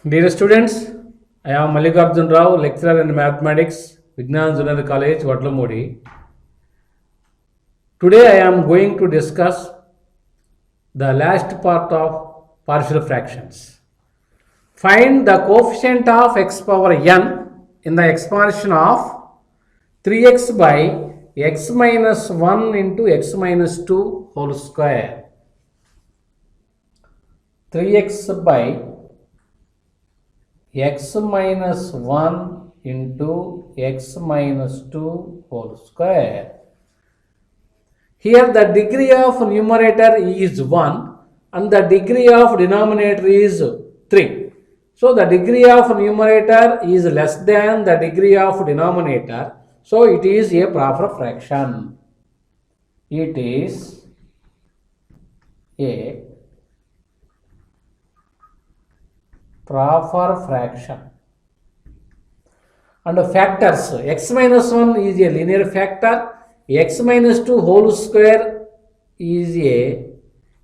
Dear students, I am Mallikarjun Rao, lecturer in mathematics, Vignan Junior College, Vatlamudi. Today I am going to discuss the last part of partial fractions. Find the coefficient of x power n in the expansion of 3x by x minus 1 into x minus 2 whole square. 3x by x minus 1 into x minus 2 whole square. Here the degree of numerator is 1 and the degree of denominator is 3. So the degree of numerator is less than the degree of denominator. So it is a proper fraction. It is a proper fraction. And factors, x minus 1 is a linear factor, x minus 2 whole square is a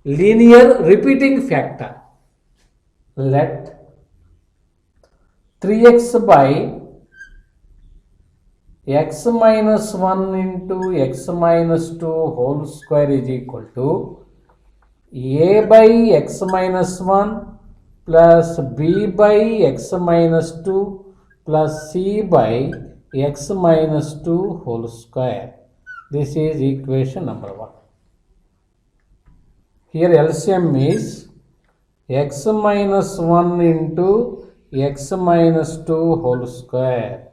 linear repeating factor. Let 3x by x minus 1 into x minus 2 whole square is equal to a by x minus 1 plus b by x minus 2 plus c by x minus 2 whole square. This is equation number 1. Here LCM is x minus 1 into x minus 2 whole square.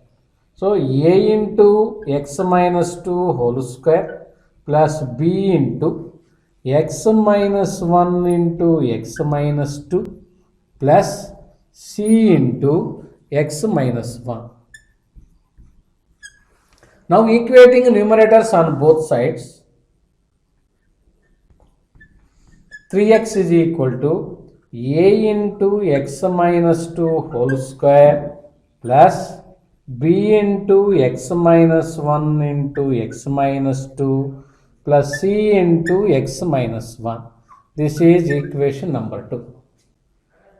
So a into x minus 2 whole square plus b into x minus 1 into x minus 2 plus c into x minus 1. Now equating numerators on both sides, 3x is equal to a into x minus 2 whole square plus b into x minus 1 into x minus 2 plus c into x minus 1. This is equation number 2.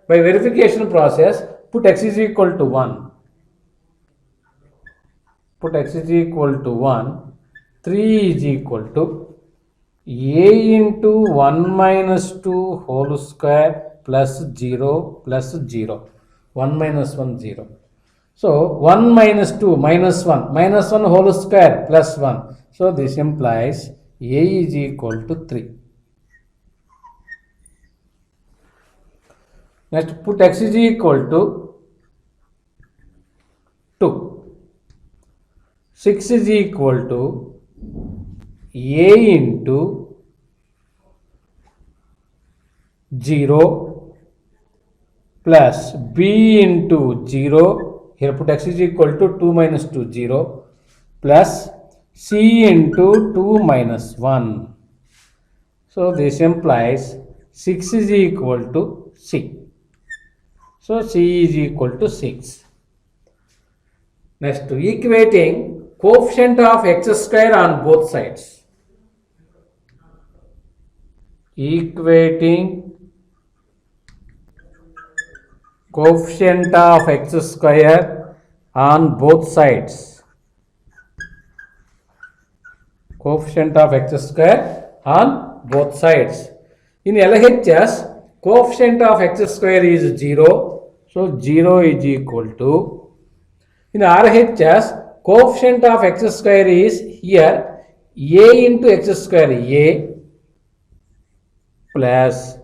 By verification process, put x is equal to 1. Put x is equal to 1. 3 is equal to a into 1 minus 2 whole square plus 0 plus 0. 1 minus 1, 0. So 1 minus 2 minus 1 minus 1 whole square plus 1. So this implies a is equal to 3. Next put x is equal to 2. 6 is equal to a into 0 plus b into 0. Here put x is equal to 2 minus 2, 0 plus c into 2 minus 1. So this implies 6 is equal to c. So c is equal to 6. Next, equating coefficient of x square on both sides. Equating coefficient of x square on both sides. Coefficient of x square on both sides. In LHS, coefficient of x square is 0. So 0 is equal to. In RHS, coefficient of x square is here a into x square a plus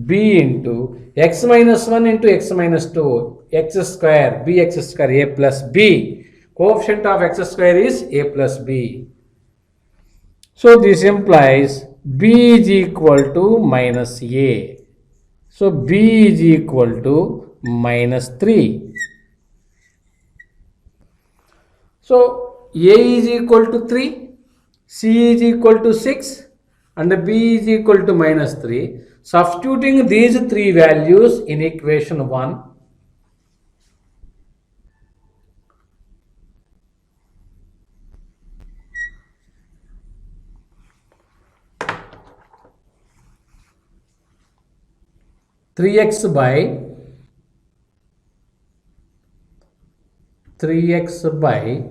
b into x minus 1 into x minus 2 x square bx square a plus b. Coefficient of x square is a plus b. So this implies b is equal to minus a. So b is equal to minus 3. So a is equal to 3, c is equal to 6 and b is equal to minus 3. Substituting these three values in equation 1, three x by 3x by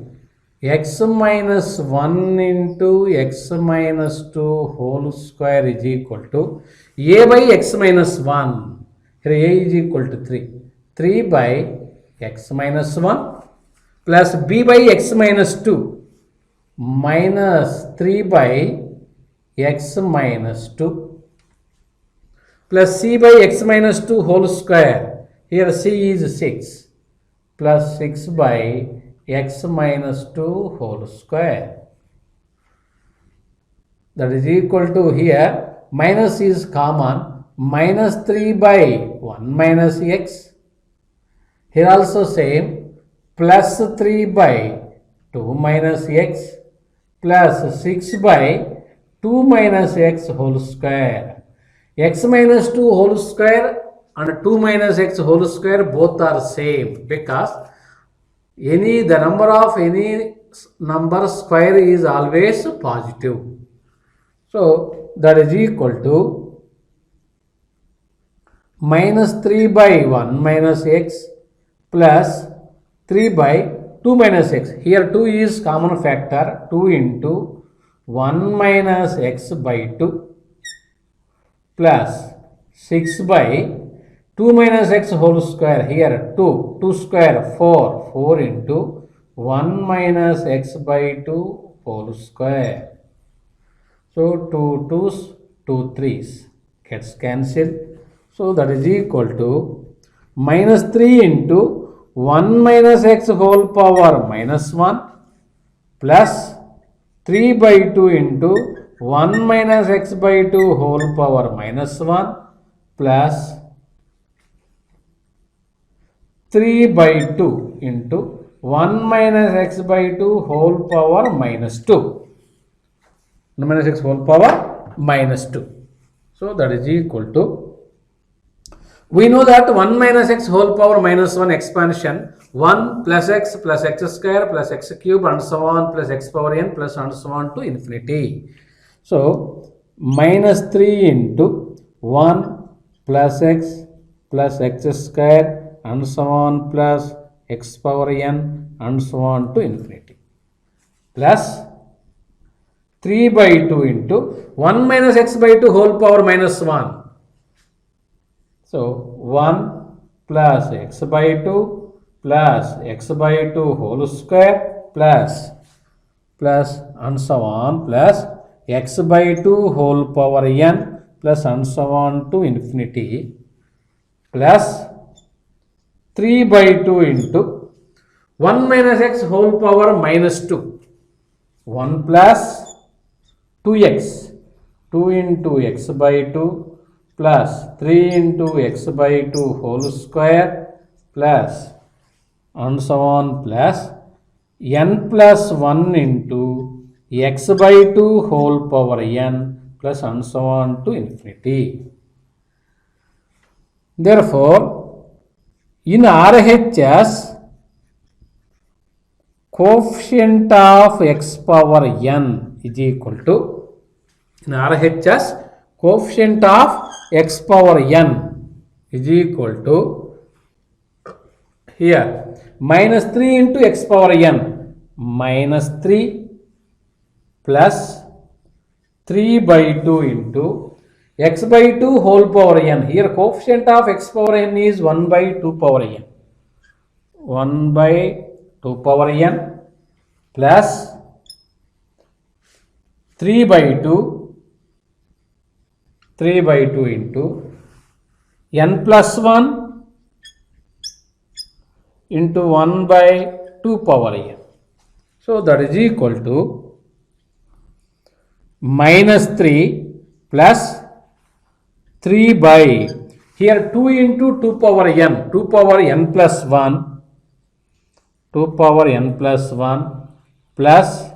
x minus 1 into x minus 2 whole square is equal to a by x minus 1. Here a is equal to 3. 3 by x minus 1 plus b by x minus 2 minus 3 by x minus 2 plus c by x minus 2 whole square. Here c is 6 plus 6 by x minus 2 whole square. That is equal to, here minus is common, minus 3 by 1 minus x. Here also same, plus 3 by 2 minus x plus 6 by 2 minus x whole square. X minus 2 whole square and 2 minus x whole square both are same, because the number of any number square is always positive. So that is equal to minus 3 by 1 minus x plus 3 by 2 minus x. Here 2 is common factor, 2 into 1 minus x by 2 plus 6 by 2 minus x whole square. Here 2 square 4, 4 into 1 minus x by 2 whole square. So 2 2's, 2 3's gets cancelled. So that is equal to minus 3 into 1 minus x whole power minus 1 plus 3 by 2 into 1 minus x by 2 whole power minus 1 plus 3 by 2 into 1 minus x by 2 whole power minus 2. 1 minus x whole power minus 2. So that is equal to, we know that 1 minus x whole power minus 1 expansion, 1 plus x square plus x cube and so on plus x power n plus and so on to infinity. So minus 3 into 1 plus x square and so on plus x power n and so on to infinity plus 3 by 2 into 1 minus x by 2 whole power minus 1. So 1 plus x by 2 plus x by 2 whole square plus and so on plus x by 2 whole power n plus and so on to infinity plus 3 by 2 into 1 minus x whole power minus 2. 1 plus 2x, 2 into x by 2 plus 3 into x by 2 whole square plus and so on plus n plus 1 into x by 2 whole power n plus and so on to infinity. Therefore, in RHS, coefficient of x power n is equal to, in RHS, coefficient of x power n is equal to, here minus 3 into x power n, minus 3 plus 3 by 2 into x by 2 whole power n. Here coefficient of x power n is 1 by 2 power n. 1 by 2 power n plus 3 by 2 into n plus 1 into 1 by 2 power n. So that is equal to minus 3 plus 3 by, here 2 into 2 power n, 2 power n plus 1, 2 power n plus 1 plus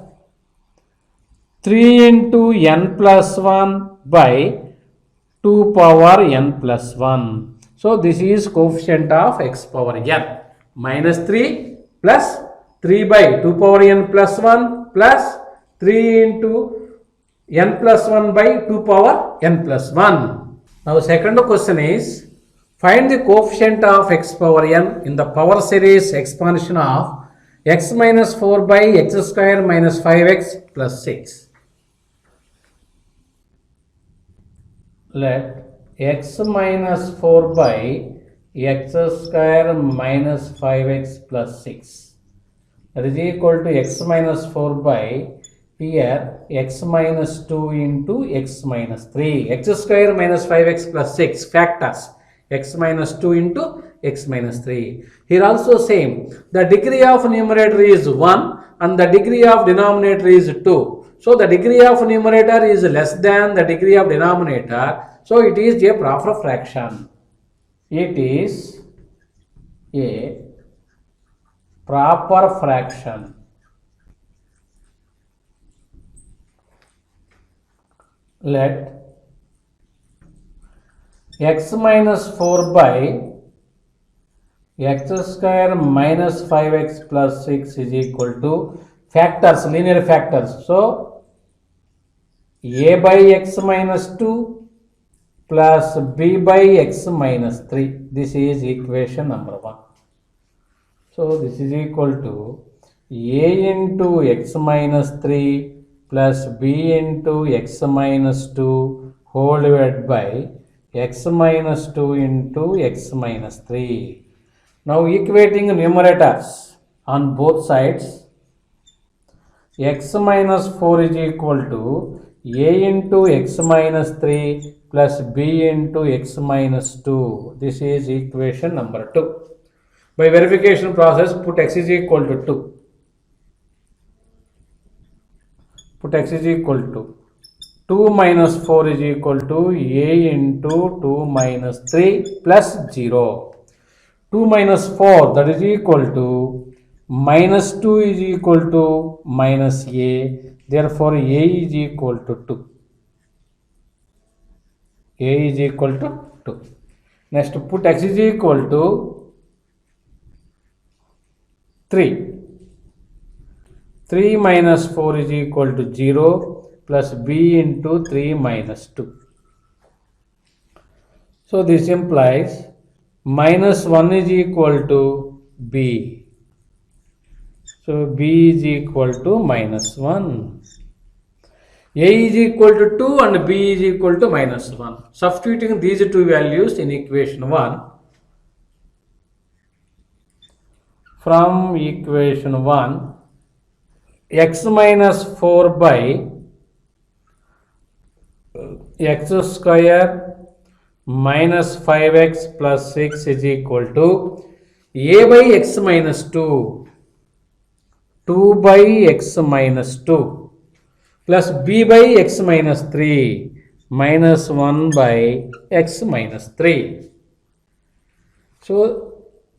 3 into n plus 1 by 2 power n plus 1. So this is coefficient of x power n. Minus 3 plus 3 by 2 power n plus 1 plus 3 into n plus 1 by 2 power n plus 1. Now second question is, find the coefficient of x power n in the power series expansion of x minus 4 by x square minus 5x plus 6. Let x minus 4 by x square minus 5x plus 6, that is equal to x minus 4 by here x minus 2 into x minus 3, x square minus 5x plus 6 factors, x minus 2 into x minus 3. Here also same, the degree of numerator is 1 and the degree of denominator is 2. So the degree of numerator is less than the degree of denominator. So it is a proper fraction. It is a proper fraction. Let x minus 4 by x square minus 5x plus 6 is equal to factors, linear factors. So a by x minus 2 plus b by x minus 3. This is equation number 1. So this is equal to a into x minus 3 plus b into x minus 2 whole divided by x minus 2 into x minus 3. Now equating numerators on both sides, x minus 4 is equal to a into x minus 3 plus b into x minus 2. This is equation number 2. By verification process, put x is equal to 2. Put x is equal to 2 minus 4 is equal to a into 2 minus 3 plus 0. 2 minus 4, that is equal to minus 2 is equal to minus a. Therefore, a is equal to 2. A is equal to 2. Next, put x is equal to 3. 3 minus 4 is equal to 0 plus b into 3 minus 2. So, this implies minus 1 is equal to b. So, b is equal to minus 1. A is equal to 2 and b is equal to minus 1. Substituting these two values in equation 1. From equation 1, x minus 4 by x square minus 5x plus 6 is equal to a by x minus 2. 2 by x minus 2 plus b by x minus 3 minus 1 by x minus 3. So,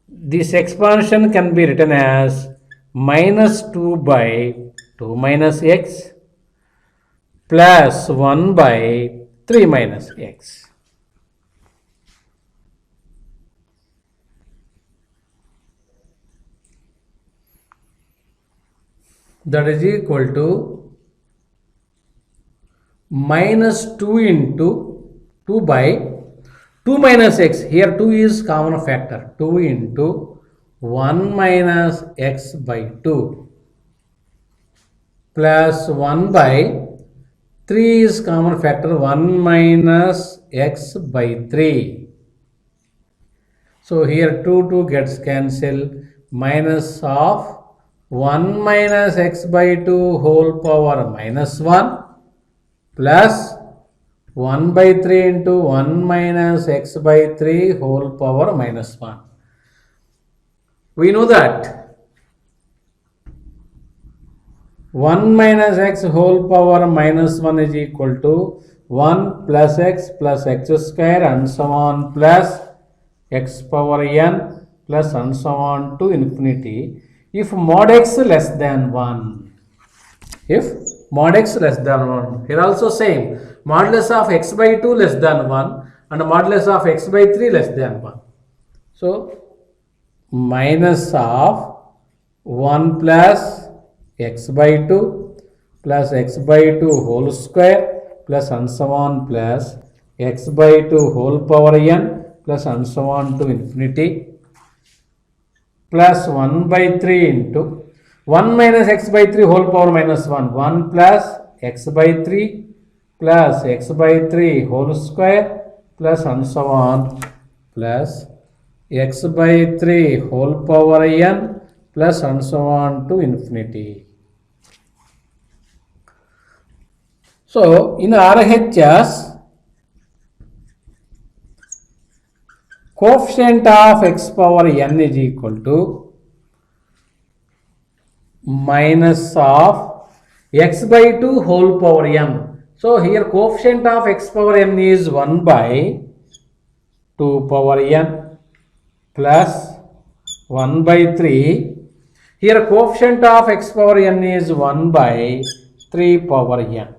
this expansion can be written as minus 2 by 2 minus x plus 1 by 3 minus x. That is equal to minus 2 into 2 by 2 minus x. Here 2 is common factor. 2 into 1 minus x by 2 plus 1 by 3 is common factor. 1 minus x by 3. So here 2 gets cancelled. Minus of 1 minus x by 2 whole power minus 1 plus 1 by 3 into 1 minus x by 3 whole power minus 1. We know that 1 minus x whole power minus 1 is equal to 1 plus x square and so on plus x power n plus and so on to infinity if mod x less than 1. If mod x less than 1. Here also same. Modulus of x by 2 less than 1 and modulus of x by 3 less than 1. So, minus of 1 plus x by 2 plus x by 2 whole square plus and so on plus x by 2 whole power n plus and so on to infinity plus 1 by 3 into 1 minus x by 3 whole power minus 1. 1 plus x by 3 plus x by 3 whole square plus and so on plus x by 3 whole power n plus and so on to infinity. So in RHS, coefficient of x power n is equal to minus of x by 2 whole power n. So here coefficient of x power n is 1 by 2 power n plus 1 by 3. Here coefficient of x power n is 1 by 3 power n.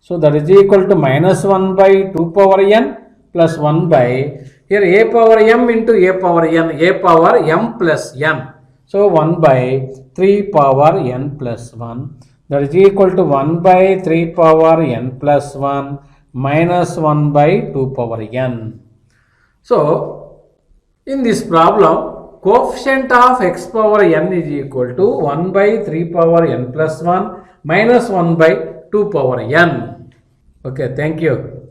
So that is equal to minus 1 by 2 power n plus 1 by, here a power m into a power n, a power m plus n. So 1 by 3 power n plus 1, that is equal to 1 by 3 power n plus 1 minus 1 by 2 power n. So in this problem, coefficient of x power n is equal to 1 by 3 power n plus 1 minus 1 by 2 power n. Okay, thank you.